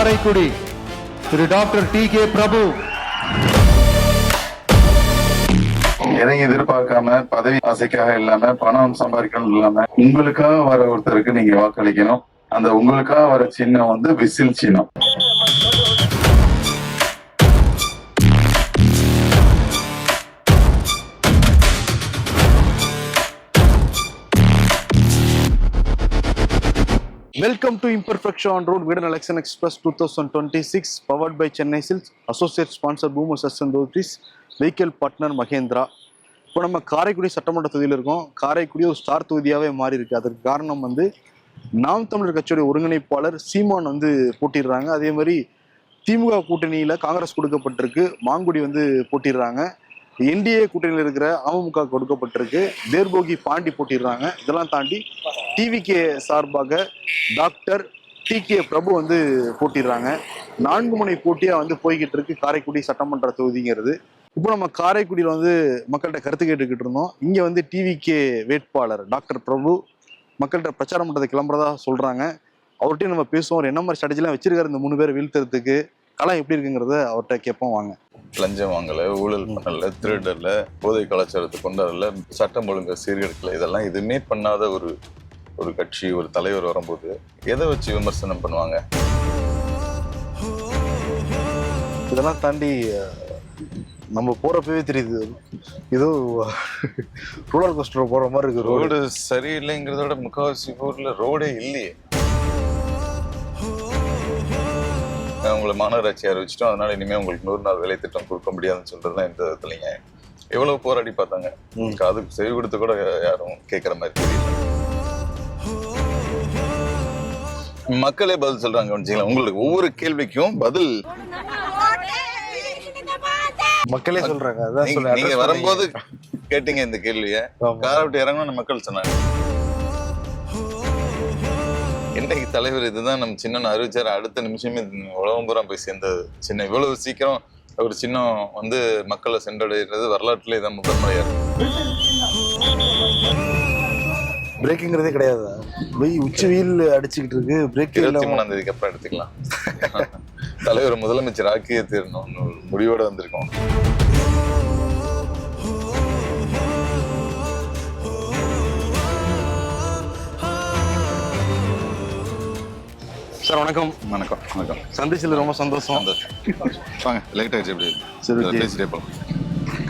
காரைக்குடி திரு doctor DK. பிரபு. எதையும் எதிர்பார்க்காம பதவி ஆசைக்காக இல்லாம பணம் சம்பாதிக்கணும் இல்லாம உங்களுக்காக வர ஒருத்தருக்கு நீங்க வாக்களிக்கணும். அந்த உங்களுக்காக வர சின்னம் வந்து விசில் சின்னம். Welcome to Imperfection on Road Vidan Election Express 2026 powered by Chennai Silks, associate sponsor Boomer Session Industries, vehicle partner Mahindra. இப்போ நம்ம காரைக்குடி சட்டமன்ற தொகுதியில் இருக்கோம். காரைக்குடி ஒரு ஸ்டார் தொகுதியாகவே மாறி இருக்கு. அதற்கு காரணம் வந்து நாம் தமிழர் கட்சியுடைய ஒருங்கிணைப்பாளர் சீமான் வந்து போட்டிடுறாங்க. அதே மாதிரி திமுக கூட்டணியில காங்கிரஸ் கொடுக்கப்பட்டிருக்கு, மாங்குடி வந்து போட்டிடுறாங்க. என்டிஏ கூட்டணியில் இருக்கிற அமமுக கொடுக்கப்பட்டிருக்கு, தேர்போகி பாண்டி போட்டிடுறாங்க. இதெல்லாம் தாண்டி டிவிகே சார்பாக டாக்டர் டி.கே. பிரபு வந்து போட்டிடுறாங்க. 4 முனை போட்டியா வந்து போய்கிட்டு இருக்கு காரைக்குடி சட்டமன்ற தொகுதிங்கிறது. இப்போ நம்ம காரைக்குடியில் வந்து மக்கள்கிட்ட கருத்து கேட்டுக்கிட்டு இருந்தோம். இங்க வந்து டிவிகே வேட்பாளர் டாக்டர் பிரபு மக்கள்கிட்ட பிரச்சாரம் பண்றது கிளம்புறதா சொல்றாங்க. அவர்கிட்டயும் நம்ம பேசுவோம். அவர் என்ன மாதிரி ஸ்ட்ராட்டஜிலாம் வச்சிருக்காரு இந்த 3 பேரை வீழ்த்துறதுக்கு, களம் எப்படி இருக்குங்கிறத அவர்கிட்ட கேட்போம் வாங்க. லஞ்சம் வாங்கல, ஊழல் பண்ணல, திருடல, போதை கலாச்சாரத்தை கொண்டாடல, சட்டம் ஒழுங்கு சீர்கெடுக்கல, இதெல்லாம் எதுவுமே பண்ணாத ஒரு கட்சி, ஒரு தலைவர் வரும்போது எதை வச்சு விமர்சனம் பண்ணுவாங்க? இதெல்லாம் தாண்டி நம்ம போறப்பவே தெரியுது, ஏதோ ரோலர் கோஸ்டர் போற மாதிரி இருக்கு. ரோடு சரியில்லைங்கிறத விட முக்காவாசி ஊர்ல ரோடே இல்லையே. உங்களை மாநகராட்சி அறிவிச்சிட்டோம், அதனால இனிமே உங்களுக்கு 100 நாள் வேலை திட்டம் கொடுக்க முடியாதுன்னு சொல்றதுதான் இந்த இடத்துலங்க. எவ்வளவு போராடி பார்த்தாங்க, அதுக்கு செவி கொடுத்து கூட யாரும் கேட்கற மாதிரி தெரியல. மக்களே பதில் சொல்றாங்க. உங்களுக்கு ஒவ்வொரு கேள்விக்கும் பதில் மக்களே சொல்றாங்க. நீங்க வரும்போது கேட்டீங்க இந்த கேள்விய, காரை விட்டு இறங்கணும் மக்கள் சொன்னாங்க. என்னைக்கு தலைவர் இதுதான் நம்ம சின்ன அறிவிச்சாரு, அடுத்த நிமிஷமே உலகம் பூரா போய் சேர்ந்தது சின்ன. இவ்வளவு சீக்கிரம் ஒரு சின்னம் வந்து மக்களை சென்றடைகிறது வரலாற்றுல இதான் முதல் முறையா இருக்கு. பிரேக்குங்கிறதே கிடையாது, உச்சி வெயில் அடிச்சுக்கிட்டு இருக்கு. பிரேக் 23ஆம் தேதிக்கு அப்புறம் எடுத்துக்கலாம். தலைவர் முதலமைச்சர் ஆக்கியே தீரணும் முடிவோட வந்திருக்கோம். சார் வணக்கம். வணக்கம். வணக்கம். சந்திச்சதுல ரொம்ப சந்தோஷம். வாங்க, லேட் ஆயிடுச்சு. எப்படி சரி, பேசிட்டே போலாம்.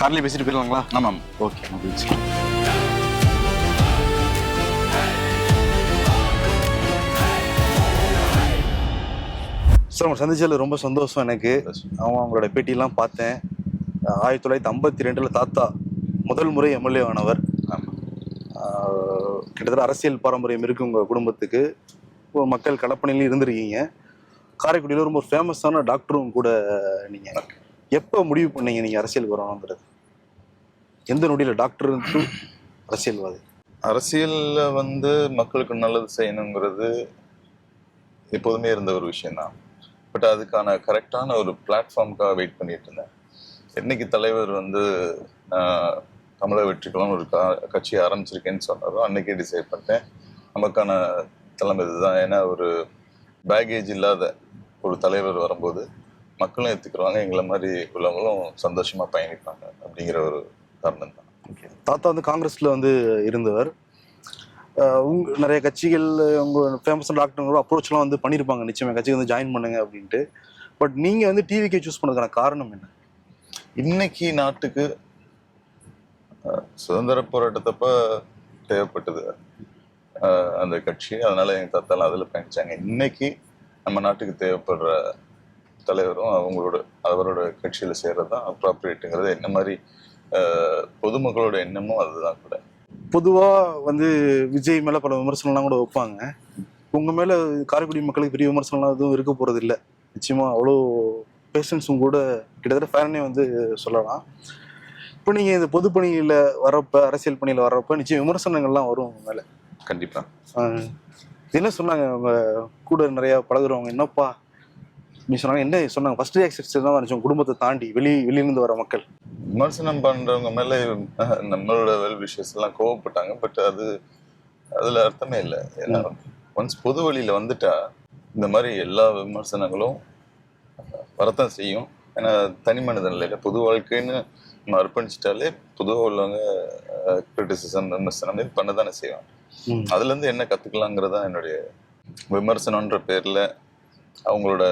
கார்லயே பேசிட்டு போயிடலாங்களா? ஆமாம். ஓகே. சார் உங்களை சந்திச்சதுல ரொம்ப சந்தோஷம் எனக்கு. அவங்களோட பேட்டியெல்லாம் பார்த்தேன். 1952 தாத்தா முதல் முறை எம்எல்ஏ ஆனவர். கிட்டத்தட்ட அரசியல் பாரம்பரியம் இருக்கு உங்க குடும்பத்துக்கு. மக்கள் களப்பணியிலும் இருந்திருக்கீங்க. காரைக்குடியில் ரொம்ப ஃபேமஸான டாக்டரும் கூட நீங்க. எப்போ முடிவு பண்ணீங்க நீங்க அரசியல் வரணுங்கிறது? எந்த நொடியில டாக்டர் அரசியல்வாதி? அரசியல்ல வந்து மக்களுக்கு நல்லது செய்யணுங்கிறது எப்போதுமே இருந்த ஒரு விஷயம்தான். பட் அதுக்கான கரெக்டான ஒரு பிளாட்ஃபார்முக்காக வெயிட் பண்ணிட்டு இருந்தேன். என்னைக்கு தலைவர் வந்து தமிழக வெற்றிக்கெல்லாம் ஒரு கட்சி ஆரம்பிச்சிருக்கேன்னு சொன்னாரோ அன்னைக்கே டிசைட் பண்ணிட்டேன் நமக்கான தலைமை இதுதான். ஏன்னா ஒரு பேகேஜ் இல்லாத ஒரு தலைவர் வரும்போது மக்களும் ஏற்றுக்குருவாங்க, எங்களை மாதிரி உள்ளவங்களும் சந்தோஷமா பயணிப்பாங்க அப்படிங்கிற ஒரு காரணம் தான். தாத்தா வந்து காங்கிரஸ்ல வந்து இருந்தவர். நிறைய கட்சிகள் உங்க ஃபேமஸான டாக்டர் அப்ரோச்லாம் வந்து பண்ணியிருப்பாங்க, நிச்சயமா கட்சிக்கு வந்து ஜாயின் பண்ணுங்க அப்படின்ட்டு. பட் நீங்க வந்து டிவிகே சூஸ் பண்ணதுக்கான காரணம் என்ன? இன்னைக்கு நாட்டுக்கு சுதந்திர போராட்டத்தப்ப தேவைப்பட்டது அந்த கட்சி, அதனால எங்க தாத்தாலாம் அதுல பயணிச்சாங்க. இன்னைக்கு நம்ம நாட்டுக்கு தேவைப்படுற தலைவரும் அவரோட கட்சியில சேர்றதுதான் அப்ராப்ரியேட்டுங்கிறது என்ன மாதிரி பொதுமக்களோட எண்ணமும் அதுதான் கூட. பொதுவா வந்து விஜய் மேல பல விமர்சனம்லாம் கூட வைப்பாங்க. உங்க மேல காரைக்குடி மக்களுக்கு பெரிய விமர்சனம்லாம் எதுவும் இருக்க போறது இல்லை. நிச்சயமா அவ்வளோ பேஷன்ஸும் கூட கிட்டத்தட்ட ஃபேனே வந்து சொல்லலாம். இப்போ நீங்க இந்த பொது பணியில வர்றப்ப, அரசியல் பணியில வர்றப்ப நிச்சயம் விமர்சனங்கள்லாம் வரும் உங்க மேல. கண்டிப்பா. என்ன சொன்னாங்க உங்க கூட நிறைய பழகுறவங்க? என்னப்பா நீ சொன்னாங்க, என்ன சொன்னாங்க? ஃபர்ஸ்ட் ரியாக்ஷன் தான் நினைச்சோம், குடும்பத்தை தாண்டி வெளியிலிருந்து வர மக்கள் விமர்சனம் பண்றவங்க மேல நம்மளோட வெல் விஷஸ் எல்லாம் கோவப்பட்டாங்க. பட் அதுல அர்த்தமே இல்லை. ஏன்னா ஒன்ஸ் பொது வழியில வந்துட்டா இந்த மாதிரி எல்லா விமர்சனங்களும் வரத்தான் செய்யும். ஏன்னா தனி மனிதன் இல்லை, பொது வாழ்க்கைன்னு நம்ம அர்ப்பணிச்சிட்டாலே பொதுவாக உள்ளவங்க கிரிட்டிசிசம் விமர்சனம் இது பண்ண தானே செய்வாங்க. அதுலேருந்து என்ன கற்றுக்கலாங்கிறதா என்னுடைய விமர்சனன்ற பேரில் அவங்களோட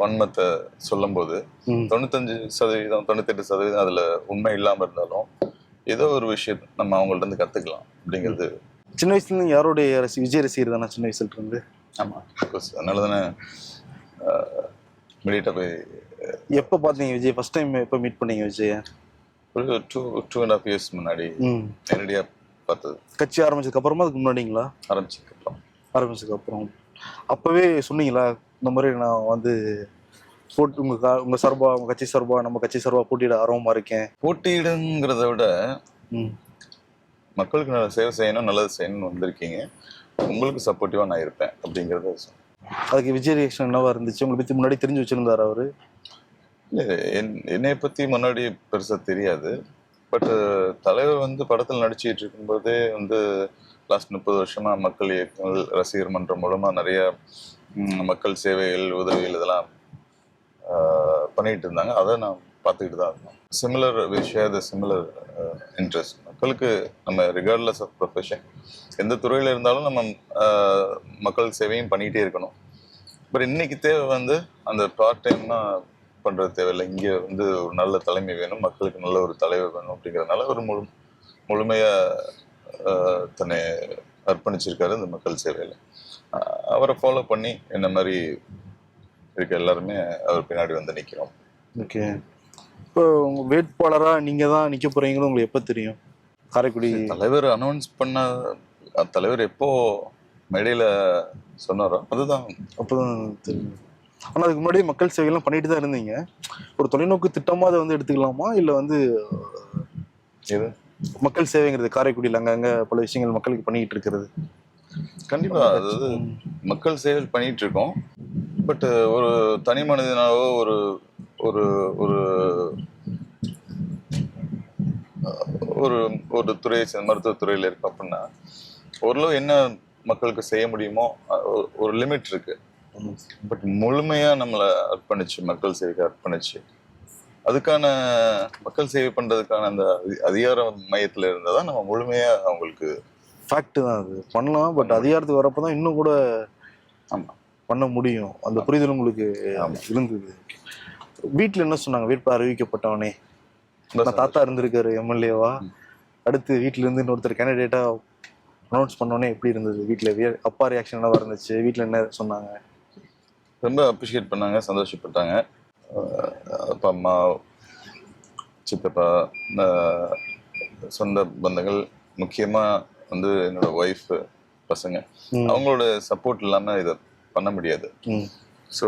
வன்மத்தை சொல்லும்போது 95% 98% அதில் உண்மை இல்லாமல் இருந்தாலும் ஏதோ ஒரு விஷயம் நம்ம அவங்கள்ட்ட இருந்து கற்றுக்கலாம் அப்படிங்கிறது. சின்ன வயசுலேருந்து யாரோடைய விஜய் ரசிகர் தானே சின்ன வயசுல இருந்து? ஆமாம், அதனால தானே இமீடியட்டாக போய். எப்போ பார்த்தீங்க விஜய் ஃபர்ஸ்ட் டைம்? எப்போ மீட் பண்ணீங்க விஜய்? ஒரு 2.5 years முன்னாடி நேரடியாக பார்த்தது. கட்சி ஆரம்பிச்சதுக்கு அப்புறமா அதுக்கு முன்னாடிங்களா? ஆரம்பிச்சதுக்கு அப்புறம். அப்போவே சொன்னீங்களா இந்த மாதிரி நான் வந்து போட்டு உங்க சார்பா, உங்க கட்சி சார்பா, நம்ம கட்சி சார்பா போட்டியிட ஆர்வமா இருக்கேன்? போட்டியிடுங்கிறத விட மக்களுக்கு நல்ல சேவை செய்யணும், நல்லது செய்யணும்னு வந்திருக்கீங்க, உங்களுக்கு சப்போர்ட்டிவா நான் இருப்பேன் அப்படிங்கறத. அதுக்கு விஜய் ரியாக்ஷன் என்னவா இருந்துச்சு? உங்களை பத்தி முன்னாடி தெரிஞ்சு வச்சிருந்தாரு அவரு? இல்லை, என்னை பத்தி முன்னாடி பெருசா தெரியாது. பட் தலைவர் வந்து படத்தில் நடிச்சிட்டு இருக்கும்போதே வந்து லாஸ்ட் 30 வருஷமா மக்கள் இயக்கங்கள், ரசிகர் மன்றம் மூலமா நிறைய மக்கள் சேவைகள், உதவிகள் இதெல்லாம் பண்ணிட்டு இருந்தாங்க. அதை நான் பார்த்துக்கிட்டு தான் இருந்தோம். சிமிலர் விஷயம், சிமிலர் இன்ட்ரெஸ்ட் மக்களுக்கு. நம்ம ரிகார்ட்லெஸ் ஆஃப் ப்ரொஃபஷன் எந்த துறையில் இருந்தாலும் நம்ம மக்கள் சேவையும் பண்ணிகிட்டே இருக்கணும். பட் இன்னைக்கு தேவை வந்து அந்த பார்ட் டைம்னா பண்ணுறது தேவையில்லை. இங்கே வந்து ஒரு நல்ல தலைமை வேணும், மக்களுக்கு நல்ல ஒரு தலைவர் வேணும் அப்படிங்கிறதுனால ஒரு முழுமையாக தன்னை அர்ப்பணிச்சிருக்காரு இந்த மக்கள் சேவையில். அவரை ஃபாலோ பண்ணி என்ன மாதிரி இருக்க எல்லாருமே அவர் பின்னாடி வந்து நிற்கிறோம். ஓகே. இப்போ உங்க வேட்பாளரா நீங்க தான் நிக்க போறீங்கன்னு உங்களுக்கு எப்போ தெரியும்? காரைக்குடி தலைவர் அனௌன்ஸ் பண்ண, தலைவர் எப்போ மேடையில சொன்னாரோ அதுதான் அப்போதான் தெரியும். ஆனால் அதுக்கு முன்னாடி மக்கள் சேவைகள்லாம் பண்ணிட்டு தான் இருந்தீங்க. ஒரு தொலைநோக்கு திட்டமாக அதை வந்து எடுத்துக்கலாமா, இல்லை வந்து எது மக்கள் சேவைங்கிறது காரைக்குடியில் அங்கங்கே பல விஷயங்கள் மக்களுக்கு பண்ணிக்கிட்டு இருக்கிறது? கண்டிப்பா, அதாவது மக்கள் சேவை பண்ணிட்டு இருக்கோம். பட் ஒரு தனி மனிதனாவோ ஒரு ஒரு ஒரு ஒரு ஒரு துறை, மருத்துவத்துறையில் இருக்கு அப்படின்னா ஓரளவு என்ன மக்களுக்கு செய்ய முடியுமோ ஒரு லிமிட் இருக்கு. பட் முழுமையா நம்மளை அர்ப்பணிச்சு, மக்கள் சேவைக்கு அர்ப்பணிச்சு, அதுக்கான மக்கள் சேவை பண்றதுக்கான அந்த அதிகார மையத்துல இருந்தாதான் நம்ம முழுமையா அவங்களுக்கு ஃபேக்ட் தான் அது பண்ணலாம். பட் அதிகாரத்துக்கு வரப்பதான் இன்னும் கூட பண்ண முடியும். அந்த புரிதல் உங்களுக்கு இருந்தது. வீட்டுல என்ன சொன்னாங்க? வேட்பாளர் அறிவிக்கப்பட்டவனே தாத்தா இருந்திருக்காரு எம்எல்ஏவா, அடுத்து வீட்டுல இருந்து இன்னொருத்தர் கேண்டிடேட்டா அனௌன்ஸ் பண்ணோன்னே எப்படி இருந்தது? வீட்டுல அப்பா ரியாக்ஷன் என்னவா இருந்துச்சு? வீட்டுல என்ன சொன்னாங்க? ரொம்ப அப்ரிஷியேட் பண்ணாங்க, சந்தோஷப்பட்டாங்க. அப்பா, அம்மா, சித்தப்பா, சொந்த பந்தங்கள், முக்கியமா வந்து என்னோட ஒய்ஃப், பசங்க, அவங்களோட சப்போர்ட் இல்லாம இதை பண்ண முடியாது. ஸோ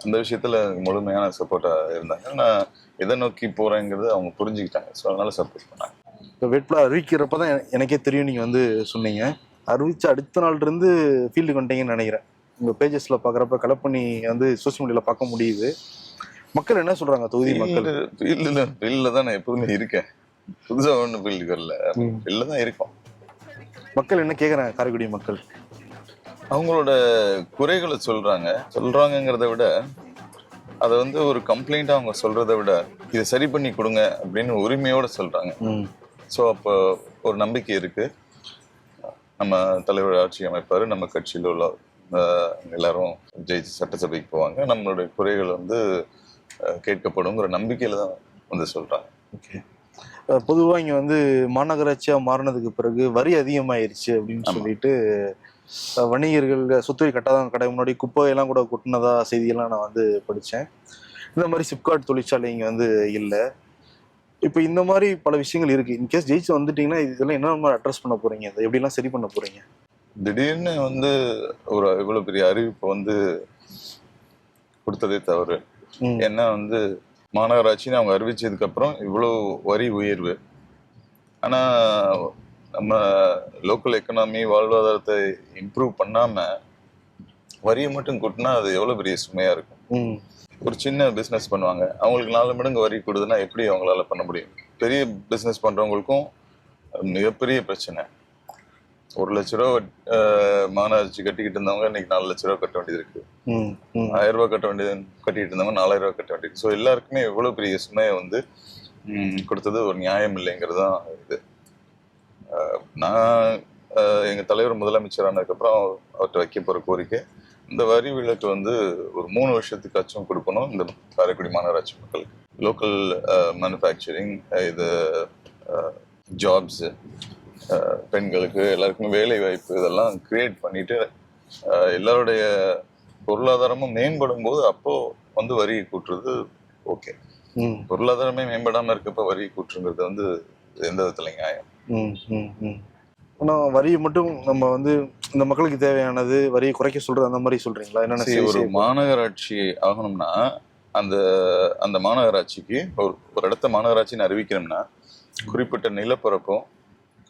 அந்த விஷயத்துல முழுமையான சப்போர்ட்டா இருந்தாங்க. நான் எதை நோக்கி போறேங்கிறது அவங்க புரிஞ்சுக்கிட்டாங்க. ஸோ அதனால சப்போர்ட் பண்ணாங்க. இப்போ வேட்பாளர் அறிவிக்கிறப்பதான் எனக்கே தெரியும் நீங்க வந்து சொன்னீங்க. அறிவிச்சு அடுத்த நாள் இருந்து ஃபீல்டுக்கு வந்துட்டீங்கன்னு நினைக்கிறேன். உங்க பேஜஸ்ல பாக்குறப்ப கலெக்ட் பண்ணி வந்து சோசியல் மீடியால பார்க்க முடியுது. மக்கள் என்ன சொல்றாங்க? தொகுதி மக்கள் ஃபீல்ட்ல தான் நான் எப்போதுமே இருக்கேன். புதுசா ஒன்றும் ஃபீல்டுக்கு வரல, ஃபீல்ட்ல தான் இருக்கோம். மக்கள் என்ன கேட்குறாங்க? காரைக்குடி மக்கள் அவங்களோட குறைகளை சொல்றாங்கிறத விட அதை வந்து ஒரு கம்ப்ளைண்ட் அவங்க சொல்றதை விட இதை சரி பண்ணி கொடுங்க அப்படின்னு உரிமையோட சொல்றாங்க. ஸோ அப்போ ஒரு நம்பிக்கை இருக்கு, நம்ம தலைவர் ஆட்சி அமைப்பாரு, நம்ம கட்சியில் உள்ள எல்லாரும் ஜெயிச்சு சட்டசபைக்கு போவாங்க, நம்மளுடைய குறைகள் வந்து கேட்கப்படுங்கிற நம்பிக்கையில தான் வந்து சொல்றாங்க. ஓகே. பொதுவாக இங்கே வந்து மாநகராட்சியாக மாறினதுக்கு பிறகு வரி அதிகமாயிருச்சு அப்படின்னு சொல்லிட்டு வணிகர்கள் சொத்து கட்டாதான் கடை முன்னாடி குப்பையெல்லாம் கூட கொட்டினதா செய்தியெல்லாம் நான் வந்து படித்தேன். இந்த மாதிரி சிப்காட் தொழிற்சாலை இங்கே வந்து இல்லை. இப்போ இந்த மாதிரி பல விஷயங்கள் இருக்குது. இன்கேஸ் ஜெயிச்சு வந்துட்டீங்கன்னா இதெல்லாம் என்ன மாதிரி அட்ரஸ் பண்ண போகிறீங்க? அதை எப்படிலாம் சரி பண்ண போகிறீங்க? திடீர்னு வந்து ஒரு இவ்வளோ பெரிய அறிவிப்பு வந்து கொடுத்ததே தவறு. ஏன்னா வந்து மாநகராட்சின்னு அவங்க அறிவிச்சதுக்கு அப்புறம் இவ்வளோ வரி உயர்வு. ஆனால் நம்ம லோக்கல் எக்கனாமி, வாழ்வாதாரத்தை இம்ப்ரூவ் பண்ணாம வரியை மட்டும் கூட்டினா அது எவ்வளோ பெரிய சுமையா இருக்கும். ஒரு சின்ன பிஸ்னஸ் பண்ணுவாங்க, அவங்களுக்கு 4 மடங்கு வரி கொடுதுன்னா எப்படி அவங்களால பண்ண முடியும்? பெரிய பிஸ்னஸ் பண்றவங்களுக்கும் மிகப்பெரிய பிரச்சனை. 1,00,000 மாநகராட்சி கட்டிக்கிட்டு இருந்தவங்க இன்னைக்கு 4,00,000 கட்ட வேண்டியது இருக்கு. ம், ம். 1,000 கட்ட வேண்டியது கட்டிட்டு இருந்தவங்க 4,000 கட்ட வேண்டியது. ஸோ எல்லாருக்குமே எவ்வளவு பெரிய சுமையை வந்து கொடுத்தது ஒரு நியாயம் இல்லைங்கிறது தான் இது. நான் எங்க தலைவர் முதலமைச்சர் ஆனதுக்கப்புறம் அவர்கிட்ட வைக்க போற கோரிக்கை, இந்த வரி விலக்கு வந்து ஒரு 3 வருஷத்துக்காச்சும் கொடுக்கணும் இந்த காரைக்குடி மாநகராட்சி மக்களுக்கு. லோக்கல் மேனுஃபேக்சரிங், இது ஜாப்ஸ், பெண்களுக்கு எல்லாருக்குமே வேலை வாய்ப்பு இதெல்லாம் கிரியேட் பண்ணிட்டு எல்லாருடைய பொருளாதாரமும் மேம்படும் போது அப்போ வந்து வரி கூட்டுறது ஓகே. பொருளாதாரமே மேம்படாம இருக்கப்ப வரி கூட்டுங்கிறது வந்து எந்த விதத்துல நியாயம்? ஆனால் வரியை மட்டும் நம்ம வந்து இந்த மக்களுக்கு தேவையானது வரியை குறைக்க சொல்றது அந்த மாதிரி சொல்றீங்களா? என்னென்ன ஒரு மாநகராட்சி ஆகணும்னா அந்த அந்த மாநகராட்சிக்கு ஒரு இடத்த மாநகராட்சின்னு அறிவிக்கணும்னா குறிப்பிட்ட நிலப்பரப்பும்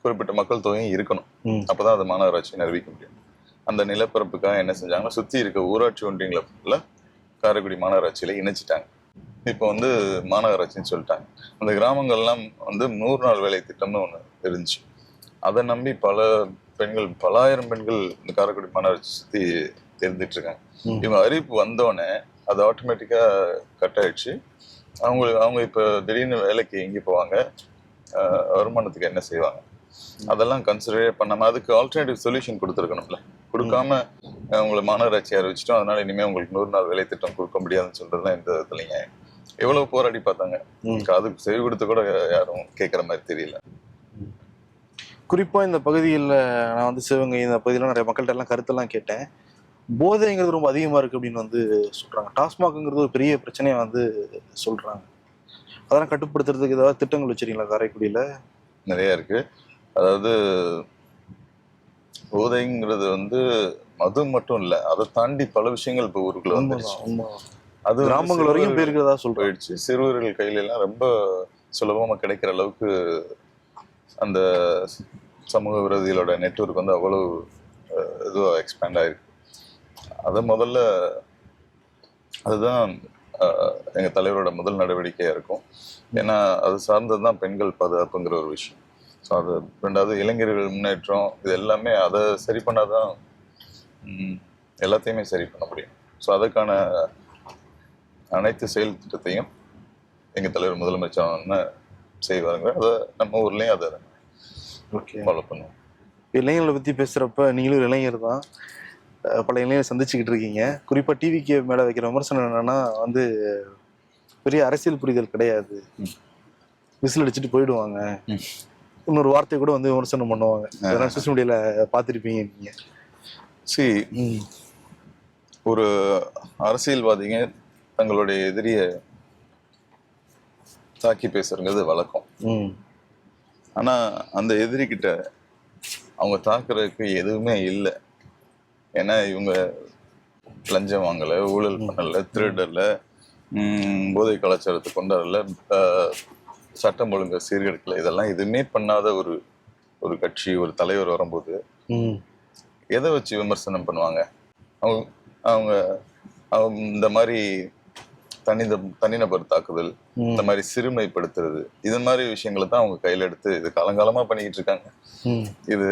குறிப்பிட்ட மக்கள் தொகையும் இருக்கணும். அப்பதான் அது மாநகராட்சின்னு அறிவிக்க முடியும். அந்த நிலப்பரப்புக்காக என்ன செஞ்சாங்கன்னா சுத்தி இருக்க ஊராட்சி ஒன்றியங்களை காரைக்குடி மாநகராட்சியில இணைச்சிட்டாங்க. இப்போ வந்து மாநகராட்சின்னு சொல்லிட்டாங்க. அந்த கிராமங்கள்லாம் வந்து 100 நாள் வேலை திட்டம்னு ஒண்ணு இருந்துச்சு. அதை நம்பி பல பெண்கள், பலாயிரம் பெண்கள் இந்த காரைக்குடி மாநகராட்சி சுத்தி தெரிஞ்சிட்டு இருக்காங்க. இவங்க அறிவிப்பு வந்தோடனே அது ஆட்டோமேட்டிக்கா கட் ஆயிடுச்சு. அவங்க இப்ப திடீர்னு வேலைக்கு எங்கே போவாங்க, வருமானத்துக்கு என்ன செய்வாங்க, அதெல்லாம் கன்சிடரே பண்ணாம அதுக்கு ஆல்டர்னேட்டிவ் சொல்யூஷன் கொடுத்துருக்கணும்ல. கொடுக்காம அவங்களை மாநகராட்சி அறிவிச்சிட்டோம், அதனால இனிமே உங்களுக்கு 100 நாள் வேலை திட்டம் கொடுக்க முடியாதுன்னு சொல்றதுதான் எந்த விதத்துலங்க. எவ்வளவு போராடி பார்த்தாங்க, அதுக்கு செவி கொடுத்து கூட யாரும் கேட்கற மாதிரி தெரியல. குறிப்பா இந்த பகுதியில் நான் வந்து சிவகங்கை இந்த பகுதியில் நிறைய மக்கள்கிட்ட எல்லாம் கருத்தெல்லாம் கேட்டேன். போதைங்கிறது ரொம்ப அதிகமா இருக்கு அப்படின்னு வந்து சொல்றாங்க. டாஸ்மாக்ங்கிறது ஒரு பெரிய பிரச்சனையா வந்து சொல்றாங்க. அதெல்லாம் கட்டுப்படுத்துறதுக்கு ஏதாவது திட்டங்கள் வச்சிருக்கீங்களா காரைக்குடியில? நிறைய இருக்கு. அதாவது போதைங்கிறது வந்து மது மட்டும் இல்ல, அதை தாண்டி பல விஷயங்கள் இப்ப ஊருக்குள்ள வந்துருச்சு. அது கிராமங்கள் வரைக்கும் போயிருக்கிறதா போயிடுச்சு. சிறுவர்கள் கையில எல்லாம் ரொம்ப சுலபமா கிடைக்கிற அளவுக்கு அந்த சமூக விரோதிகளோட நெட்வொர்க் வந்து அவ்வளவு இதுவா எக்ஸ்பேண்ட் ஆயிருக்கு. அதை முதல்ல அதுதான் எங்க தலைவரோட முதல் நடவடிக்கையா இருக்கும். ஏன்னா அது சார்ந்ததுதான் பெண்கள் பாதுகாப்புங்கிற ஒரு விஷயம். ஸோ அது ரெண்டாவது இளைஞர்கள் முன்னேற்றம், இது எல்லாமே அதை சரி பண்ணாதான் எல்லாத்தையுமே சரி பண்ண முடியும். ஸோ அதுக்கான அனைத்து செயல் திட்டத்தையும் எங்க தலைவர் முதலமைச்சர் செய்வாங்க. அதை நம்ம ஊர்லயும் அதை ஃபாலோ பண்ணுவோம். இளைஞர்களை பத்தி பேசுறப்ப நீங்களும் இளைஞர் தான், பல இளைஞர் சந்திச்சுக்கிட்டு இருக்கீங்க. குறிப்பா டிவிக்கு மேல வைக்கிற விமர்சனம் என்னன்னா வந்து பெரிய அரசியல் புரிதல் கிடையாது, விசில் அடிச்சுட்டு போயிடுவாங்க, இன்னொரு வார்த்தை கூட வந்து விமர்சனம் பண்ணுவாங்க. அதெல்லாம் சோசியல் மீடியால பார்த்துருப்பீங்க நீங்க. ஒரு அரசியல்வாதிங்க தங்களுடைய எதிரிய தாக்கி பேசுறது வழக்கம். ஆனா அந்த எதிரி கிட்ட அவங்க தாக்குறதுக்கு எதுவுமே இல்லை. ஏன்னா இவங்க லஞ்சம் வாங்கல, ஊழல் பண்ணல, திருடல, போதை கலாச்சாரத்தை கொண்டாடல, சட்டம் ஒழுங்க சீர்கெடுக்கல, இதெல்லாம் எதுவுமே பண்ணாத ஒரு கட்சி, ஒரு தலைவர் வரும்போது எதை வச்சு விமர்சனம் பண்ணுவாங்க? அவங்க இந்த மாதிரி தனிநபர் தாக்குதல், இந்த மாதிரி சிறுமைப்படுத்துறது, இது மாதிரி விஷயங்களை தான் அவங்க கையில எடுத்து இது காலங்காலமா பண்ணிக்கிட்டு இருக்காங்க. இது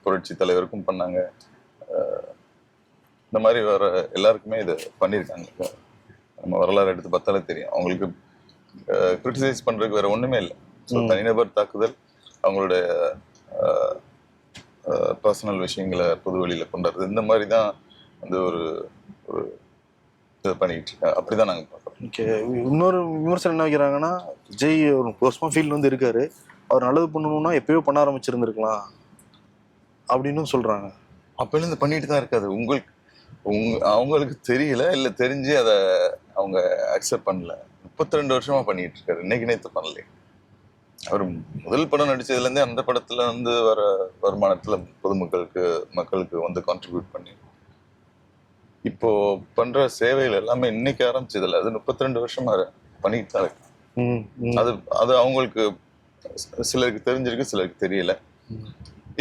புரட்சி தலைவருக்கும் பண்ணாங்க, இந்த மாதிரி வர எல்லாருக்குமே இதை பண்ணியிருக்காங்க. நம்ம வரலாறு எடுத்து பார்த்தாலே தெரியும். அவங்களுக்கு கிரிட்டிசைஸ் பண்றதுக்கு வேற ஒண்ணுமே இல்லை. ஸோ தனிநபர் தாக்குதல், அவங்களுடைய பர்சனல் விஷயங்களை பொது வெளியில கொண்டாடுறது, இந்த மாதிரி தான் வந்து ஒரு இதை பண்ணிட்டு இருக்காங்க. அப்படிதான் நாங்க பார்க்குறோம். இன்னொரு விமர்சனம் என்ன வைக்கிறாங்கன்னா, விஜய் ஒரு போஸ்ட்மா ஃபீல்டு வந்து இருக்காரு, அவர் நல்லது பண்ணணும்னா எப்பயோ பண்ண ஆரம்பிச்சிருந்துருக்கலாம் அப்படின்னு சொல்றாங்க. அப்பயிலிருந்து பண்ணிட்டு தான் இருக்காது. அவங்களுக்கு தெரியல, இல்ல தெரிஞ்சு அதை அவங்க அக்செப்ட் பண்ணல. 32 வருஷமா பண்ணிட்டு இருக்காரு, இன்னைக்கு நேத்து பண்ணல. அவர் முதல் படம் நடிச்சதுல இருந்தே அந்த படத்துல வந்து வர வருமானத்துல மக்களுக்கு வந்து கான்ட்ரிபியூட் பண்ணி இப்போ பண்ற சேவைகள் எல்லாமே இன்னைக்கு ஆரம்பிச்சதுல, அது 32 வருஷமா பண்ணிட்டு தான் இருக்கு. அது அவங்களுக்கு சிலருக்கு தெரிஞ்சிருக்கு, சிலருக்கு தெரியல.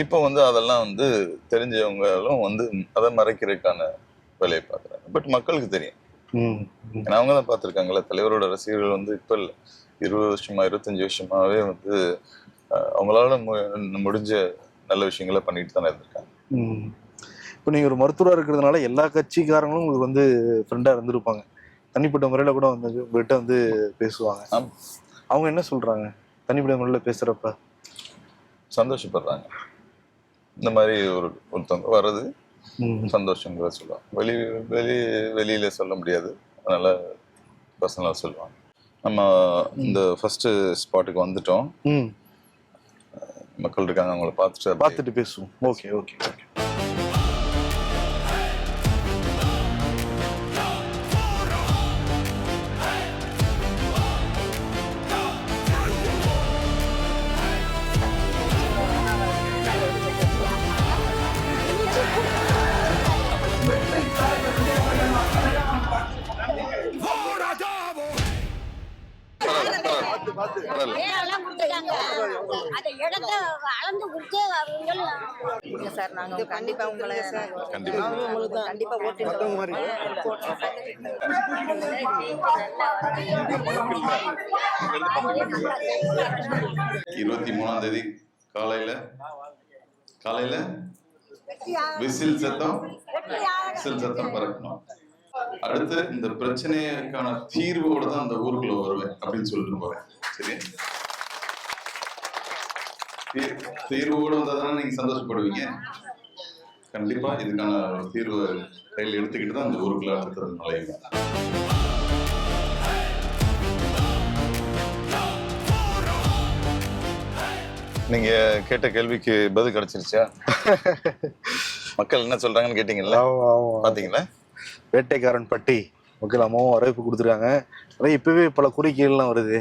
இப்போ வந்து அதெல்லாம் வந்து தெரிஞ்சவங்களும் வந்து அதை மறைக்கிறதுக்கான வேலையை பார்க்குறாங்க. பட் மக்களுக்கு தெரியும், ஏன்னா அவங்க தான் பார்த்துருக்காங்கல்ல. தலைவரோட ரசிகர்கள் வந்து இப்போ இல்லை, 20 வருஷமா 25 வருஷமாவே வந்து அவங்களால முடிஞ்ச நல்ல விஷயங்களை பண்ணிட்டு தானே இருந்திருக்காங்க. இப்போ நீங்கள் ஒரு மருத்துவராக இருக்கிறதுனால எல்லா கட்சிக்காரங்களும் உங்களுக்கு வந்து ஃப்ரெண்டாக இருந்திருப்பாங்க. தனிப்பட்ட முறையில் கூட வந்து உங்கள்கிட்ட வந்து பேசுவாங்க. அவங்க என்ன சொல்கிறாங்க தனிப்பட்ட முறையில் பேசுகிறப்ப? சந்தோஷப்படுறாங்க. இந்த மாதிரி ஒருத்தவங்க வர்றது சந்தோஷங்கிற சொல்லுவாங்க. வெளியில சொல்ல முடியாது, அதனால பர்சனலாக சொல்லுவாங்க. நம்ம இந்த ஃபர்ஸ்ட் ஸ்பாட்டுக்கு வந்துட்டோம். மக்கள் இருக்காங்க, அவங்கள பார்த்துட்டு பேசுவோம். Okay okay okay. சார் நாங்க கண்டிப்பா உங்களை கண்டிப்பா ஓட்டு 23ஆம் தேதி காலையில விசில் சத்தம் பறக்கணும். அடுத்து இந்த பிரச்சனைக்கான தீர்வோட தான் அந்த ஊருக்குள்ள வருவேன் அப்படின்னு சொல்லிட்டு போறேன். சரி, தீர்வோடு வந்தாதானே நீங்க சந்தோஷப்படுவீங்க. கண்டிப்பா இதுக்கான தீர்வு கையில் எடுத்துக்கிட்டு தான் அந்த ஊருக்குள்ள அடுத்தது நுழையுங்க. நீங்க கேட்ட கேள்விக்கு பதில் கிடைச்சிருச்சா? மக்கள் என்ன சொல்றாங்கன்னு கேட்டீங்கல்ல, பாத்தீங்களா? வேட்டைக்காரன் பட்டி மக்கள் அம்மாவும் வரவேற்பு கொடுத்துருக்காங்க. அதான் இப்பவே பல கோரிக்கைகள்லாம் வருது.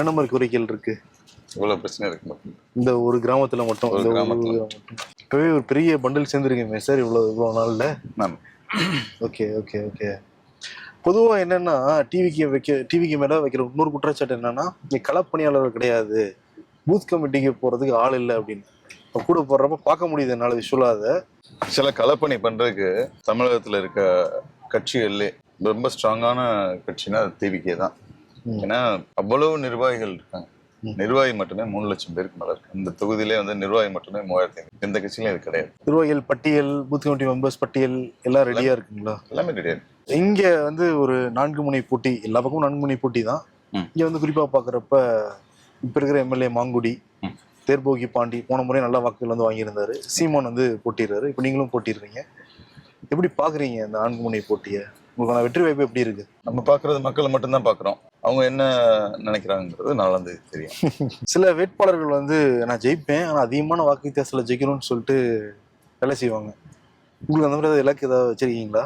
என்ன மாதிரி கோரிக்கைகள் இருக்கு? இவ்வளவு பிரச்சனை இருக்கு இந்த ஒரு கிராமத்துல மட்டும். இப்பவே ஒரு பெரிய பண்டல் சேர்ந்துருக்கீங்க சார் இவ்வளவு நாள்ல. Okay okay okay. பொதுவா என்னன்னா டிவிக்கு மேல வைக்கிற இன்னொரு குற்றச்சாட்டு என்னன்னா, இங்க களப்பணியாளர்கள் கிடையாது, பூத் கமிட்டிக்கு போறதுக்கு ஆள் இல்லை அப்படின்னு. கூட போடுறப்ப பார்க்க முடியுது என்னால விஷுவலா. அதை சில களப்பணி பண்றதுக்கு தமிழகத்துல இருக்க கட்சிகள்ல ரொம்ப ஸ்ட்ராங்கான கட்சினா டிவிக்கே தான். ஏன்னா அவ்வளவு நிர்வாகிகள் இருக்காங்க. நிர்வாகி மட்டுமே 3 லட்சம் பேருக்கு மேல இருக்கு. இந்த தொகுதியிலே வந்து நிர்வாகி மட்டுமே 3000. எந்த கட்சியிலும் இது கிடையாது. நிர்வாகிகள் பட்டியல், பூத் கமிட்டி மெம்பர்ஸ் பட்டியல் எல்லாம் ரெடியா இருக்குங்களா? எல்லாமே ரெடியா இருக்கு. இங்க வந்து ஒரு 4 முனை போட்டி, எல்லா பக்கமும் 4 முனை போட்டி தான். இங்க வந்து குறிப்பா பாக்குறப்ப இப்ப இருக்கிற எம்எல்ஏ மாங்குடி, தேர்போகி பாண்டி போன முறை நல்ல வாக்குகள் வந்து வாங்கியிருந்தாரு. சீமான் வந்து போட்டிடுறாரு. இப்ப நீங்களும் போட்டிடுறீங்க. எப்படி பாக்குறீங்க இந்த 4 முனை போட்டியை? உங்களுக்கான வெற்றி வாய்ப்பு எப்படி இருக்கு? நம்ம பாக்குறது மக்களை மட்டும்தான் பாக்குறோம். அவங்க என்ன நினைக்கிறாங்கிறது 4ஆம் தேதி தெரியும். சில வேட்பாளர்கள் வந்து நான் ஜெயிப்பேன், ஆனா அதிகமான வாக்கு வித்தியாசத்துல ஜெயிக்கணும்னு சொல்லிட்டு வேலை செய்வாங்க. உங்களுக்கு அந்த மாதிரி இலக்கு ஏதாவது வச்சிருக்கீங்களா?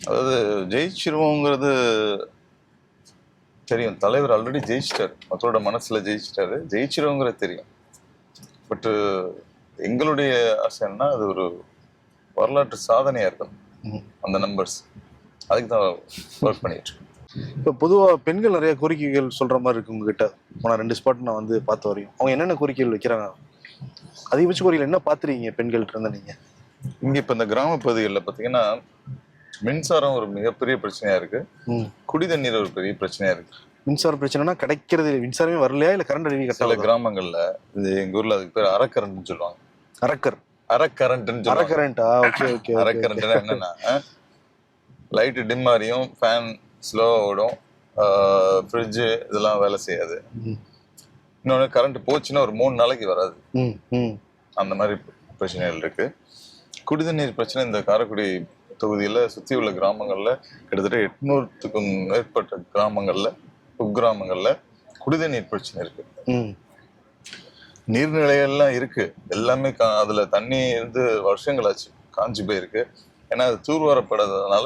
அதாவது ஜெயிச்சிருவோங்கிறது தெரியும். தலைவர் ஆல்ரெடி ஜெயிச்சிட்டாரு, மக்களோட மனசுல ஜெயிச்சிட்டாரு. ஜெயிச்சிருவோங்கிறது தெரியும். பட் எங்களுடைய ஆசை என்ன, அது ஒரு வரலாற்று சாதனையா இருக்கணும் அந்த நம்பர்ஸ். அதுக்கு தான் ஒர்க் பண்ணிட்டு இருக்கோம். இப்போ பொதுவாக பெண்கள் நிறைய கோரிக்கைகள் சொல்ற மாதிரி இருக்கு உங்ககிட்ட. நான் 2 ஸ்பாட் நான் வந்து பார்த்த வரையும் அவங்க என்னென்ன கோரிக்கைகள் வைக்கிறாங்க? அதிகபட்ச கோரிக்கைகள் என்ன பார்த்துருக்கீங்க பெண்கள்கிட்ட இருந்தா நீங்க? இங்க இப்ப இந்த கிராம பகுதிகளில் பார்த்தீங்கன்னா மின்சாரம் ஒரு மிகப்பெரிய பிரச்சனையா இருக்கு. குடி தண்ணீர் ஒரு பெரிய பிரச்சனையா இருக்கு. மின்சார பிரச்சனைனா கிடைக்கிறது மின்சாரமே வரலையா இல்ல கரண்ட் அடிக்கடி சில கிராமங்கள்ல, இது எங்க ஊர்ல அதுக்கு பேர் அறக்கரண்ட்னு சொல்லுவாங்க. அறக்கரண்ட் என்னன்னா, லைட் டிம் ஆரியும், ஃபேன் ஸ்லோவா ஓடும், ஃப்ரிட்ஜு இதெல்லாம் வேலை செய்யாது. இன்னொன்று கரண்ட் போச்சுன்னா ஒரு 3 நாளைக்கு வராது. அந்த மாதிரி பிரச்சனைகள் இருக்கு. குடிதண்ணீர் பிரச்சனை இந்த காரைக்குடி தொகுதியில சுத்தி உள்ள கிராமங்கள்ல கிட்டத்தட்ட 800க்கும் மேற்பட்ட கிராமங்கள்ல, குக்கிராமங்கள்ல குடிதண்ணீர் பிரச்சனை இருக்கு. நீர்நிலைகள்லாம் இருக்கு, எல்லாமே அதுல தண்ணி இருந்து வருஷங்களாச்சு காஞ்சி போயிருக்கு. ஏன்னா அது தூர்வாரப்படாததுனால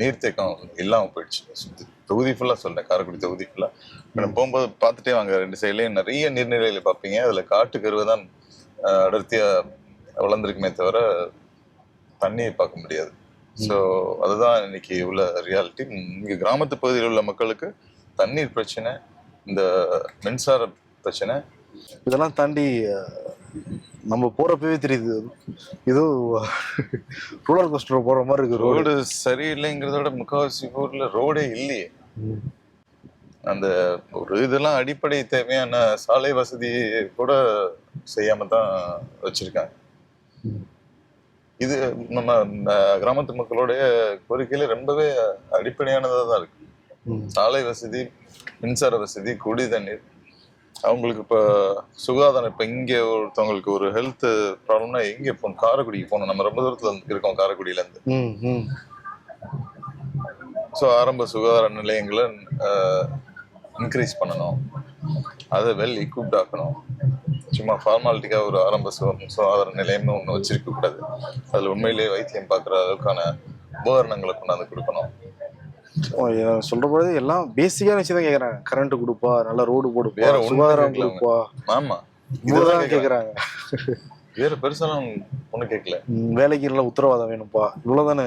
நீர்த்தேக்கம் இல்லாம போயிடுச்சு. தொகுதி ஃபுல்லா சொல்றேன், காரைக்குடி தொகுதி ஃபுல்லா. போகும்போது பார்த்துட்டே வாங்க, 2 சைட்லயும் நிறைய நீர்நிலைகளை பார்ப்பீங்க. அதுல காட்டுக்கருவை தான் அடர்த்தியா வளர்ந்துருக்குமே தவிர தண்ணியை பார்க்க முடியாது. ஸோ அதுதான் இன்னைக்கு உள்ள ரியாலிட்டி. இங்க கிராமத்து பகுதியில் உள்ள மக்களுக்கு தண்ணீர் பிரச்சனை, இந்த மின்சார பிரச்சனை, இதெல்லாம் தாண்டி நம்ம போறப்பவே தெரியுது ஏதோ ரோலர் கோஸ்டர் போற மாதிரி இருக்கு. ரோடு சரியில்லைங்கிறத விட முக்கால்வாசி ஊர்ல ரோடே இல்லையே. அந்த ஒரு இதெல்லாம் அடிப்படை தேவையான சாலை வசதி கூட செய்யாம தான் வச்சிருக்காங்க. இது நம்ம கிராமத்து மக்களுடைய கோரிக்கையில ரொம்பவே அடிப்படையானதா தான் இருக்கு. சாலை வசதி, மின்சார வசதி, குடி தண்ணீர், அவங்களுக்கு இப்ப சுகாதாரம். இப்ப இங்க ஒருத்தவங்களுக்கு ஒரு ஹெல்த் ப்ராப்ளம்னா எங்க போகணும்? காரைக்குடிக்கு போகணும். நம்ம ரொம்ப தூரத்துல இருக்கோம் காரைக்குடியில இருந்து. ஸோ ஆரம்ப சுகாதார நிலையங்களை இன்க்ரீஸ் பண்ணணும், அதை வெல் எக்யூப்ட் ஆக்கணும். சும்மா ஃபார்மாலிட்டிக்காக ஒரு ஆரம்ப சுகாதார நிலையம்னு ஒன்று வச்சிருக்க கூடாது. அதில் உண்மையிலேயே வைத்தியம் பார்க்குற அளவுக்கான உபகரணங்களை கொண்டாந்து கொடுக்கணும். சொல்றபோது எல்லாம் பேசிக்கான விஷயம் தான் கேட்குறாங்க. கரண்ட் கொடுப்பா, நல்ல ரோடு போடுப்பா, சுகாதாரம் கொடுப்பா. ஆமா, இதுதான் கேட்குறாங்க. வேற பெருசாலாம் ஒண்ணு கேட்கல. வேலைக்கு நல்ல உத்தரவாதம் வேணும்ப்பா, இவ்வளவுதானே.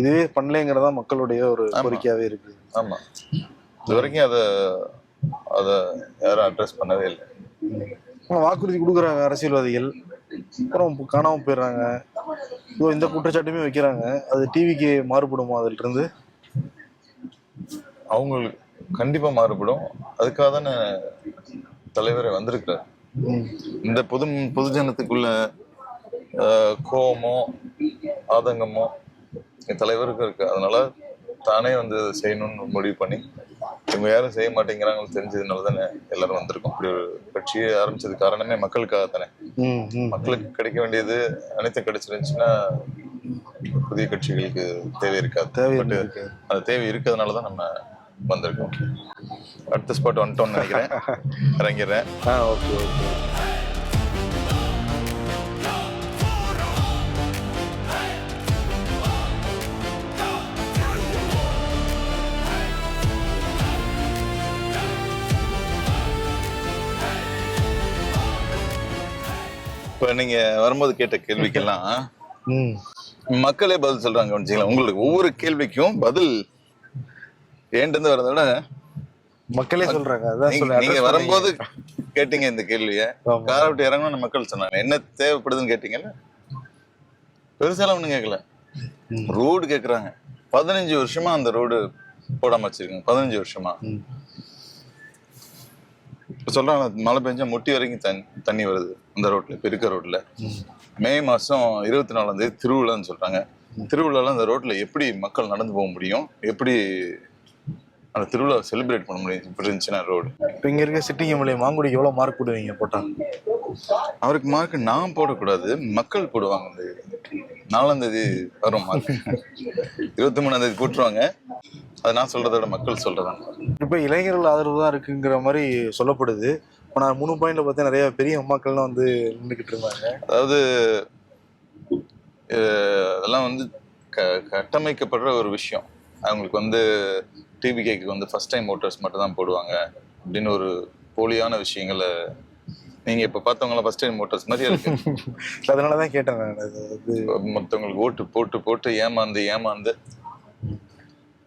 இதுவே பண்ணலைங்கிறதா மக்களுடைய ஒரு கோரிக்கையாவே இருக்கு. ஆமா, இது வரைக்கும் அத யாரும் அட்ரஸ் பண்ணவே இல்லை. வாக்குறுதி கொடுக்குறாங்க அரசியல்வாதிகள், அப்புறம் காணாம போயிடுறாங்க. இந்த குற்றச்சாட்டுமே வைக்கிறாங்க. அது டிவிக்கு மாறுபடுமா? அதுல இருந்து அவங்களுக்கு கண்டிப்பா மாறுபடும். அதுக்காக தானே தலைவரை வந்திருக்கிறார். இந்த பொதுஜனத்துக்குள்ள கோபமோ ஆதங்கமோ தலைவருக்கு இருக்கு. அதனால தானே வந்து செய்யணும்னு முடிவு பண்ணி இவங்க யாரும் செய்ய மாட்டேங்கிறாங்கன்னு தெரிஞ்சதுனால தானே எல்லாரும் வந்திருக்கோம். இப்படி ஒரு கட்சியை ஆரம்பிச்சது காரணமே மக்களுக்காக தானே. மக்களுக்கு கிடைக்க வேண்டியது அனைத்தும் கிடைச்சிருந்துச்சுன்னா புதிய கட்சிகளுக்கு தேவை இருக்காது. அந்த தேவை இருக்கிறதுனாலதான் நம்ம வந்திருக்கோம். அடுத்த ஸ்பாட் வந்துட்டோம்னு நினைக்கிறேன். இறங்கிடுறேன். Okay okay. இப்ப நீங்க வரும்போது கேட்ட கேள்விக்கெல்லாம் மக்களே பதில் சொல்றாங்க. உங்களுக்கு ஒவ்வொரு கேள்விக்கும் பதில் ஏன்ட்டு வரத விட மக்களே சொல்றாங்க. நீங்க வரும்போது கேட்டீங்க இந்த கேள்விய, காரை விட்டு இறங்கணும்னு மக்கள் சொன்னாங்க. என்ன தேவைப்படுதுன்னு கேட்டீங்கல்ல, பெருசாலாம் ஒண்ணும் கேட்கல. ரோடு கேக்குறாங்க. 15 வருஷமா அந்த ரோடு போடாம வச்சிருக்காங்க. 15 வருஷமா சொல்றாங்க. மழை பெஞ்சா முட்டி வரைக்கும் தண்ணி வருது அந்த ரோட்ல, பெருக்க ரோட்ல. மே மாசம் 24ஆம் தேதி திருவிழான்னு சொல்றாங்க. திருவிழால அந்த ரோட்ல எப்படி மக்கள் நடந்து போக முடியும்? எப்படி அந்த திருவிழா செலிப்ரேட் பண்ண முடியும்? இப்படி இருந்துச்சுன்னா ரோடு. இப்போ இங்க இருக்க சிட்டிங் எம்எல்ஏ மாங்குடிக்கு எவ்வளவு மார்க் போடுவீங்க போட்டா? அவருக்கு மார்க் நான் போடக்கூடாது, மக்கள் போடுவாங்க. அந்த 4ஆம் தேதி வரும் மார்க். 23ஆம் தேதி போட்டுருவாங்க. அது நான் சொல்றத விட மக்கள் சொல்றதாங்க. இப்ப இளைஞர்கள் ஆதரவு தான் இருக்குங்கிற மாதிரி சொல்லப்படுது. இப்போ நான் 3 பாயிண்ட்ல பார்த்தா நிறைய பெரிய அம்மாக்கள்லாம் வந்து நின்றுக்கிட்டு இருந்தாங்க. அதாவது அதெல்லாம் வந்து கட்டமைக்கப்படுற ஒரு விஷயம். அவங்களுக்கு வந்து டிபிகேக்கு வந்து ஃபர்ஸ்ட் டைம் ஓட்டர்ஸ் மட்டும் தான் போடுவாங்க அப்படின்னு ஒரு போலியான விஷயங்களை நீங்க இப்ப பார்த்தவங்களாம் ஃபர்ஸ்ட் டைம் ஓட்டர்ஸ் மாதிரி இருக்கு. அதனாலதான் கேட்டேன் நான். மற்றவங்களுக்கு ஓட்டு போட்டு போட்டு ஏமாந்து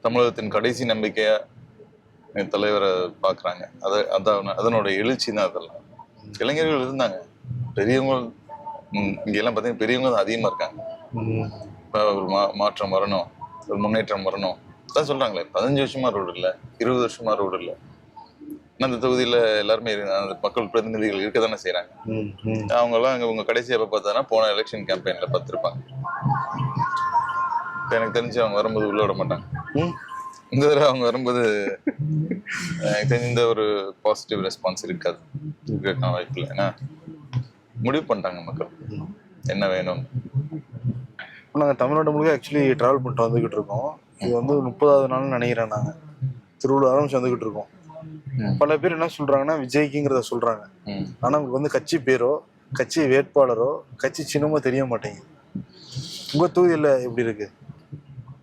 தமிழகத்தின் கடைசி நம்பிக்கையா தலைவரை பாக்குறாங்க. அதனோட எழுச்சி தான் அதெல்லாம். இளைஞர்கள் இருந்தாங்க, பெரியவங்க இங்க எல்லாம் பாத்தீங்கன்னா பெரியவங்க தான் அதிகமா இருக்காங்க. ஒரு மாற்றம் வரணும், ஒரு முன்னேற்றம் வரணும் தான் சொல்றாங்களே. 15 வருஷமா ரோடு இல்லை, 20 வருஷமா ரோடு இல்லை. அந்த தொகுதியில எல்லாருமே அந்த மக்கள் பிரதிநிதிகள் இருக்க தானே செய்யறாங்க. அவங்க எல்லாம் உங்க கடைசியா எப்ப பார்த்தாங்கன்னா போன எலெக்ஷன் கேம்பெயின்ல பார்த்திருப்பாங்க. எனக்கு தெரிஞ்சு அவங்க வரும்போது உள்ள விட மாட்டாங்க. இந்த தடவை அவங்க வரும்போது எனக்கு தெரிஞ்ச இந்த ஒரு பாசிட்டிவ் ரெஸ்பான்ஸ் இருக்காது, இருக்கான வாய்ப்பு இல்லை. ஏன்னா முடிவு பண்ணிட்டாங்க மக்கள் என்ன வேணும். நாங்கள் தமிழ்நாடு முழுக்க ஆக்சுவலி டிராவல் பண்ணிட்டு வந்துகிட்டு இருக்கோம். இது வந்து 30வது நாள்னு நினைக்கிறேன். நாங்கள் திருவிழா ஆரம்பிச்சு வந்துகிட்டு இருக்கோம். பல பேர் என்ன சொல்றாங்கன்னா விஜய்க்குங்கிறத சொல்றாங்க. ஆனா உங்களுக்கு வந்து கட்சி பேரோ கட்சி வேட்பாளரோ கட்சி சின்னமோ தெரிய மாட்டேங்குது. உங்க தொகுதியில் எப்படி இருக்கு?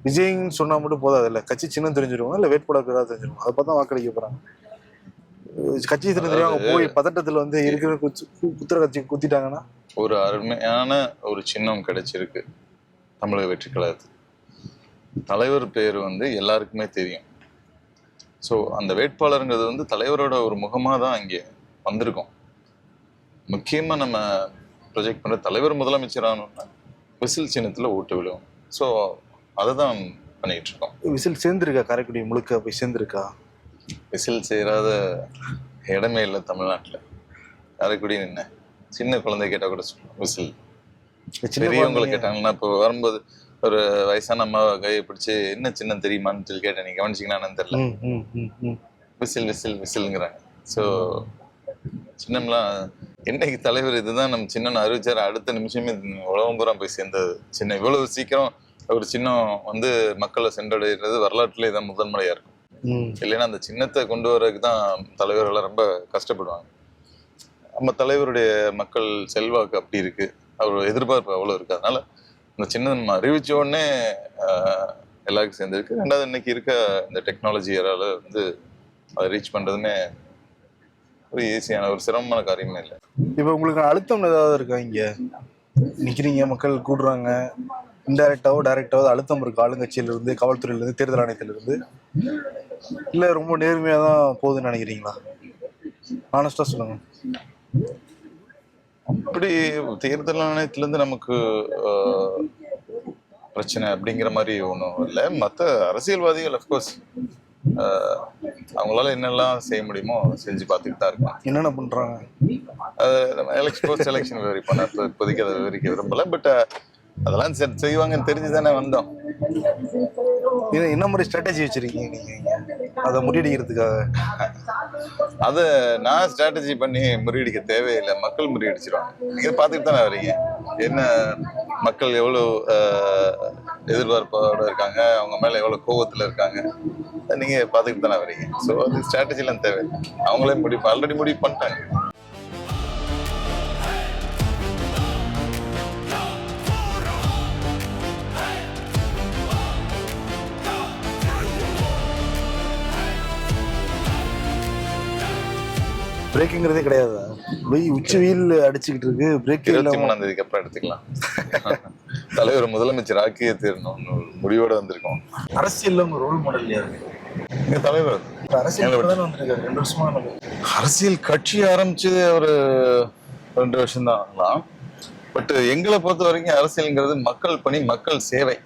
விஜய்ன்னு சொன்னா மட்டும் போதாது இல்ல, கட்சி சின்னம் தெரிஞ்சிருவாங்க, இல்ல வேட்பாளர் பேராக தெரிஞ்சிருவாங்க. அதை பார்த்தா வாக்களிக்க போறாங்க. கட்சி தெரிஞ்சிருவாங்க போய் பதட்டத்துல வந்து இருக்கிற குத்துற கட்சி குத்திட்டாங்கன்னா. ஒரு அருமையான ஒரு சின்னம் கிடைச்சிருக்கு தமிழக வெற்றி கழகத்துக்கு. தலைவர் பேர் வந்து எல்லாருக்குமே தெரியும். ஸோ அந்த வேட்பாளருங்கிறது வந்து தலைவரோட ஒரு முகமாக தான் இங்கே வந்திருக்கோம். முக்கியமாக நம்ம ப்ரொஜெக்ட் பண்ணுற தலைவர் முதலமைச்சர் ஆகணும்னா விசில் சின்னத்தில் ஓட்டு விழுவும். ஸோ அதை தான் பண்ணிட்டு இருக்கோம். விசில் சேர்ந்துருக்கா? காரைக்குடி முழுக்க போய் சேர்ந்துருக்கா? விசில் செய்யாத இடமே இல்லை தமிழ்நாட்டில். காரைக்குடி நின்ன சின்ன குழந்தை கேட்டால் கூட விசில். பெரியவங்களை கேட்டாங்கன்னா இப்போ வரும்போது ஒரு வயசான அம்மாவை கையை பிடிச்சி என்ன சின்ன தெரியுமான்னு சொல்லி கேட்டேன். நீங்க கவனிச்சிங்கன்னு தெரியல, விசில் விசில் விசிலுங்கிறாங்க. ஸோ சின்னம்லாம் என்னைக்கு தலைவர் இதுதான் நம்ம சின்ன அறிவிச்சாரு, அடுத்த நிமிஷமே உலகம் பூரா போய் சேர்ந்தது. சின்ன இவ்வளவு சீக்கிரம் ஒரு சின்னம் வந்து மக்களை சென்றடைகிறது வரலாற்றுல இதான் முதன்முறையா இருக்கும். இல்லைன்னா அந்த சின்னத்தை கொண்டு வர்றதுக்கு தான் தலைவர்கள் ரொம்ப கஷ்டப்படுவாங்க. நம்ம தலைவருடைய மக்கள் செல்வாக்கு அப்படி இருக்கு, அவர் எதிர்பார்ப்பு அவ்வளோ இருக்கு. அதனால இந்த சின்னம் அறிவிச்ச உடனே எல்லாருக்கும் சேர்ந்துருக்கு. ரெண்டாவது இன்னைக்கு இருக்க இந்த டெக்னாலஜி ஏரால வந்து அதை ரீச் பண்றதுமே ஒரு ஈஸியான ஒரு சிரமமான காரியமே இல்லை. இப்போ உங்களுக்கு அழுத்தம் ஏதாவது இருக்கா? இங்க நிக்கிறீங்க, மக்கள் கூடுறாங்க, இன்டைரக்டாவோ டைரக்டாவோ அழுத்தம் இருக்கு ஆளுங்கட்சியிலிருந்து, காவல்துறையிலிருந்து, தேர்தல் ஆணையத்திலிருந்து, இல்லை ரொம்ப நேர்மையாக தான் போகுதுன்னு நினைக்கிறீங்களா? ஆனஸ்டா சொல்லுங்க. அப்படி தேர்தல் ஆணையத்திலேருந்து நமக்கு பிரச்சனை அப்படிங்கிற மாதிரி ஒன்றும் இல்லை. மற்ற அரசியல்வாதிகள் அஃப்கோர்ஸ் அவங்களால என்னெல்லாம் செய்ய முடியுமோ செஞ்சு பார்த்துட்டு தான் இருக்காங்க. என்னென்ன பண்றாங்க போஸ்ட் எலெக்ஷன் விவரிப்பேன், இப்போதைக்கு அதை விவரிக்க விரும்பல. பட் அதெல்லாம் செய்வாங்கன்னு தெரிஞ்சு தானே வந்தோம். என்ன மாதிரி ஸ்ட்ராட்டஜி வச்சிருக்கீங்க நீங்க அதை முறியடிக்கிறதுக்காக? அதை நான் ஸ்ட்ராட்டஜி பண்ணி முறியடிக்க தேவையில்லை, மக்கள் முறியடிச்சிருவாங்க. நீங்க பார்த்துட்டு தானே வரீங்க என்ன மக்கள் எவ்வளோ எதிர்பார்ப்போட இருக்காங்க, அவங்க மேல எவ்வளவு கோபத்துல இருக்காங்க, நீங்க பார்த்துக்கிட்டு தானே வரீங்க. ஸோ அது ஸ்ட்ராட்டஜிலாம் தேவை, அவங்களே ஆல்ரெடி முடிவு பண்ணிட்டாங்க. பிரேக்குங்கிறதே கிடையாது, உச்சி வெயில் அடிச்சுக்கிட்டு இருக்கு. பிரேக் 23ஆம் தேதிக்கு அப்புறம் எடுத்துக்கலாம். தலைவர் முதலமைச்சர் ஆக்கியே தீரணும்னு முடிவோட வந்திருக்கோம். அரசியல்ல உங்க ரோல் மாடல் யாரு? எங்க தலைவர். அரசியல் கட்சி ஆரம்பிச்சு ஒரு 2 வருஷம் தான். பட் எங்களை பொறுத்த வரைக்கும் அரசியல்ங்கிறது மக்கள் பணி, மக்கள் சேவை,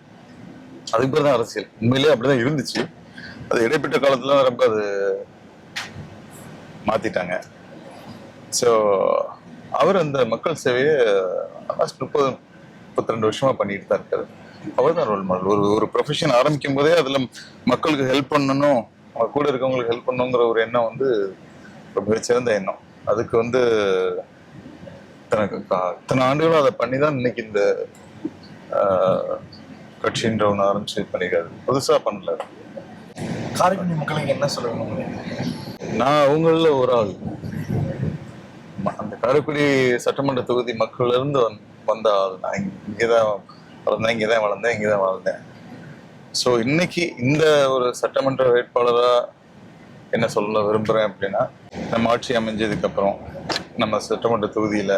அதுக்கு பேர் தான் அரசியல். உண்மையிலேயே அப்படிதான் இருந்துச்சு. அது இடைப்பட்ட காலத்துல ரொம்ப அது மாத்திட்டாங்க. ஸோ அவர் அந்த மக்கள் சேவையை 30-32 வருஷமா பண்ணிட்டு தான் இருக்காரு. அவர் தான் ரோல் மாடல். ஒரு ப்ரொஃபஷன் ஆரம்பிக்கும் போதே அதுல மக்களுக்கு ஹெல்ப் பண்ணணும், அவங்க கூட இருக்கவங்களுக்கு ஹெல்ப் பண்ணணுங்கிற ஒரு எண்ணம் வந்து ரொம்ப சிறந்த எண்ணம். அதுக்கு வந்து இத்தனை ஆண்டுகளும் அதை பண்ணி தான் இன்னைக்கு இந்த கட்சின்ற ஒன்று ஆரம்பிச்சு பண்ணிருக்காரு. புதுசா பண்ணல. காரைக்குடி மக்களுக்கு என்ன சொல்லுவாங்க? நான் அவங்கள ஒரு ஆள். அந்த காரைக்குடி சட்டமன்ற தொகுதி மக்கள்ல இருந்து வந்த ஆள். நான் இங்கேதான் வளர்ந்தேன், இங்கேதான் வளர்ந்தேன், இங்கேதான் வாழ்ந்தேன். ஸோ இன்னைக்கு இந்த ஒரு சட்டமன்ற வேட்பாளரா என்ன சொல்ல விரும்புறேன் அப்படின்னா, நம்ம ஆட்சி அமைஞ்சதுக்கு அப்புறம், நம்ம சட்டமன்ற தொகுதியில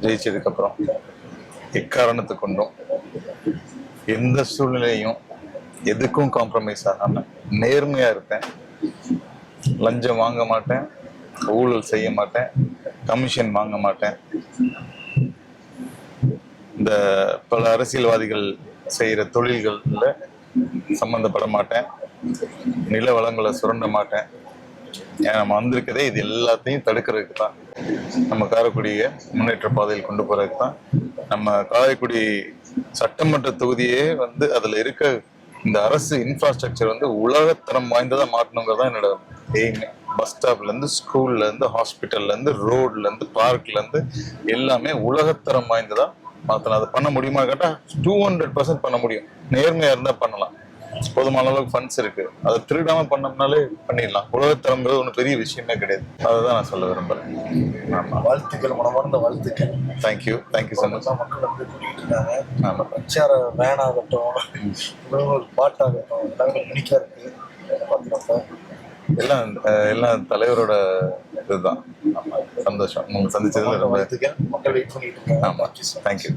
ஜெயிச்சதுக்கு அப்புறம் எக்காரணத்தை கொண்டும் எந்த சூழ்நிலையும் எதுக்கும் காம்ப்ரமைஸ் ஆகாம நேர்மையா இருப்பேன். லஞ்சம் வாங்க மாட்டேன், ஊழல் செய்ய மாட்டேன், கமிஷன் வாங்க மாட்டேன். இந்த பல அரசியல்வாதிகள் செய்யற தொழில்கள்ல சம்பந்தப்பட மாட்டேன், நில வளங்களை சுரண்ட மாட்டேன். ஏன் நம்ம வந்திருக்கதே இது எல்லாத்தையும் தடுக்கிறதுக்கு தான், நம்ம காரைக்குடியை முன்னேற்ற பாதையில் கொண்டு போறதுக்கு தான். நம்ம காரைக்குடி சட்டமன்ற தொகுதியே வந்து அதுல இருக்க இந்த அரசு இன்ஃப்ராஸ்ட்ரக்சர் வந்து உலகத்தரம் வாய்ந்ததா மாற்றணுங்கிறதா என்னோட எய்ம். பஸ் ஸ்டாப்ல இருந்து, ஸ்கூல்ல இருந்து, ஹாஸ்பிட்டல்ல இருந்து, ரோட்ல இருந்து, பார்க்ல இருந்து எல்லாமே உலகத்தரம் வாய்ந்ததா மாத்தலாம். அதை பண்ண முடியுமா கேட்டா 200% பண்ண முடியும். நேர்மையா இருந்தா பண்ணலாம். போதுமான அளவுக்கு ஃபண்ட்ஸ் இருக்கு, அதை திருடாம பண்ணோம்னாலே பண்ணிடலாம். உலகத்தரங்கிறது ஒன்றும் பெரிய விஷயமே கிடையாது. அதுதான் நான் சொல்ல விரும்புறேன். ஆமா, வாழ்த்துக்கள், மனமார்ந்த வாழ்த்துக்கள். Thank you so much. மக்கள் வந்து கூட்டிட்டு இருக்காங்க. ஆமா, பிரச்சார வேனாகட்டும், பாட்டாகட்டும், எல்லாமே யூனிக்கா இருக்கு. எல்லாம் தலைவரோட இதுதான். சந்தோஷம் உங்களை சந்திச்சதுல ரொம்ப. மக்கள் வெயிட் பண்ணிட்டு இருக்காங்க. ஆமா, தேங்க்யூ.